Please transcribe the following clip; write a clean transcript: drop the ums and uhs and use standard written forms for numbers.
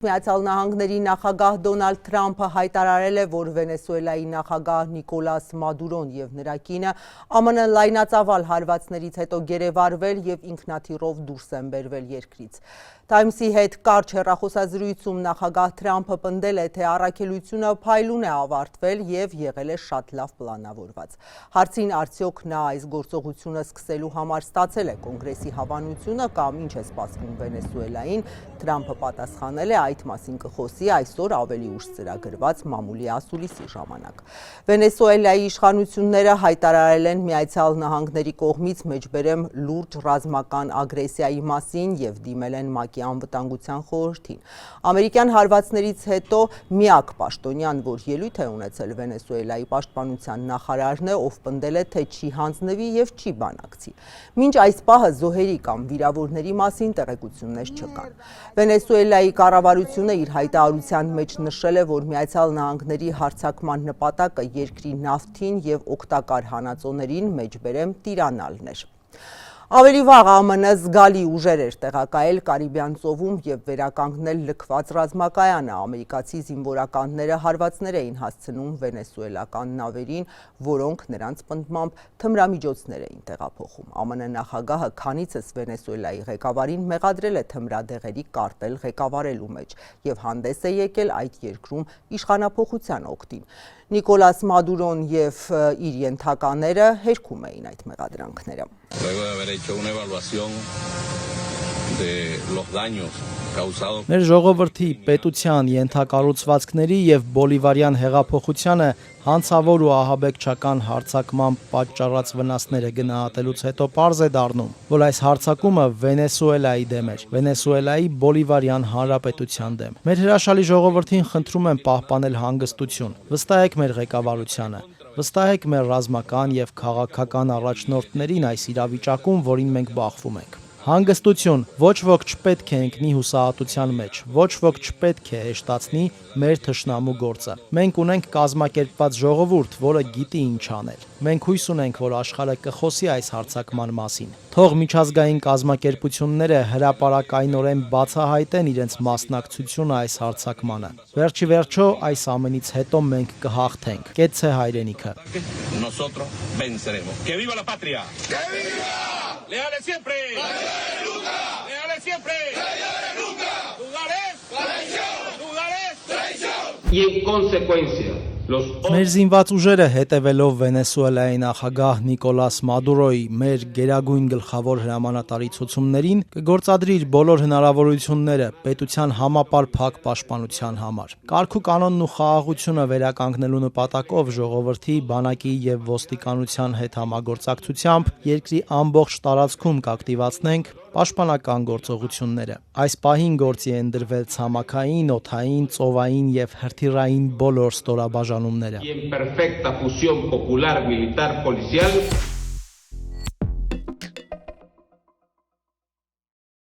Միացյալ Նահանգների նախագահ Դոնալդ Թրամփը հայտարարել է, որ Վենեսուելայի նախագահ Նիկոլաս Մադուրոն և նրա կինը ԱՄՆ լայնածավալ հարվածներից հետո գերեվարվել և ինքնաթիռով դուրս են բերվել երկրից։ Թայմսի հետ կարճ հեռախոսազրույցում նախագահ Թրամփը պնդել է, թե առաքելությունը փայլուն է ավարտվել և եղել է շատ լավ պլանավորված։ Հարցին արդյոք նա այս գործողությունը սկսելու համար ստացել է կոնգրեսի հավանությունը կամ ինչ է սպասվում Վենեսուելային, Թրամփը պատասխանել է այդ մասին կխոսի այսօր ավելի ուշ ծրագրված մամուլի ասուլիսի ժամանակ։ Վենեսուելայի իշխանությունները հայտարարել են Միացյալ Նահանգների կողմից մեջբերեմ լուրջ ռազմական ագրեսիայի մասին և դիմել են ՄԱԿ-ի անվտանգության խորհրդին։ Ամերիկյան հարվածներից հետո միակ պաշտոնյան, որ ելույթ է ունեցել Վենեսուելայի պաշտպանության նախարարն է, ով պնդել է, թե չի հանձնվի և չի բանակցի։ Մինչ այս պահը զոհերի կամ վիրավորների մասին տեղեկություններ չկան։ Վենեսուելայի կառավարությունը իր հայտարարության մեջ նշել է, որ Միացյալ Նահանգների հարձակման նպատակը երկրի նավթին և օգտակար հանածոներին մեջբերեմ տիրանալն էր։ Ավելի վաղ ԱՄՆ զգալի ուժեր էր տեղակայել Կարիբյան ծովում և վերականգնել լքված ռազմակայանը։ Ամերիկացի զինվորականները հարվածներ էին հասցնում վենեսուելական նավերին, որոնք նրանց պնդմամբ թմրամիջոցներ էին տեղափոխում։ ԱՄՆ նախագահը քանիցս Վենեսուելայի ղեկավարին մեղադրել է թմրադեղերի կարտել ղեկավարելու մեջ և հանդես է եկել այդ երկրում իշխանափոխության օգտին։ Նիկոլաս Մադուրոն և իր ենթակաները հերքում էին այդ մեղադրանքները։ Մեր ժողովրդի պետության ենթակառուցվածքների և բոլիվարյան հեղափոխությանը հանցավոր ու ահաբեկչական հարձակմամբ պատճառած վնասները գնահատելուց հետո պարզ է դառնում, որ այս հարձակումը Վենեսուելայի դեմ էր, Վենեսուելայի բոլիվարյան հանրապետության դեմ։ Մեր հրաշալի ժողովրդին խնդրում եմ պահպանել հանգստություն, վստահեք մեր ղեկավարությանը, վստահեք մեր ռազմական և քաղաքական առաջնորդներին այս իրավիճակում, որին մենք բախվում ենք։ Հանգստություն, ոչ ոք չպետք է ընկնի հուսահատության մեջ, ոչ ոք չպետք է հեշտացնի մեր թշնամու գործը։ Մենք ունենք կազմակերպված ժողովուրդ, որը գիտի ինչ անել։ Մենք հույս ունենք, որ աշխարհը կխոսի այս հարձակման մասին։ Թող միջազգային կազմակերպությունները հրապարակայնորեն բացահայտեն իրենց մասնակցությունը այս հարձակմանը։ Վերջի վերջո այս ամենից հետո մենք կհաղթենք։ Կեցցե հայրենիքը։ Leales siempre. Leales siempre. Y en consecuencia, Մեր զինված ուժերը հետևելով Վենեսուելայի նախագահ Նիկոլաս Մադուրոյի մեր գերագույն գլխավոր հրամանատարի ցուցումներին կգործադրի իր բոլոր հնարավորությունները պետության համապարփակ պաշտպանության համար։ Կարգ ու կանոնն ու խաղաղությունը վերականգնելու նպատակով ժողովրդի, բանակի և ոստիկանության հետ համագործակցությամբ երկրի ամբողջ տարածքում կակտիվացնենք պաշտպանական գործողությունները։ Այս պահին գործի են դրվել ցամաքային, օդային, ծովային և հրթիռային բոլոր ստորաբաժանումները։ Y en perfecta fusión popular, militar, policial.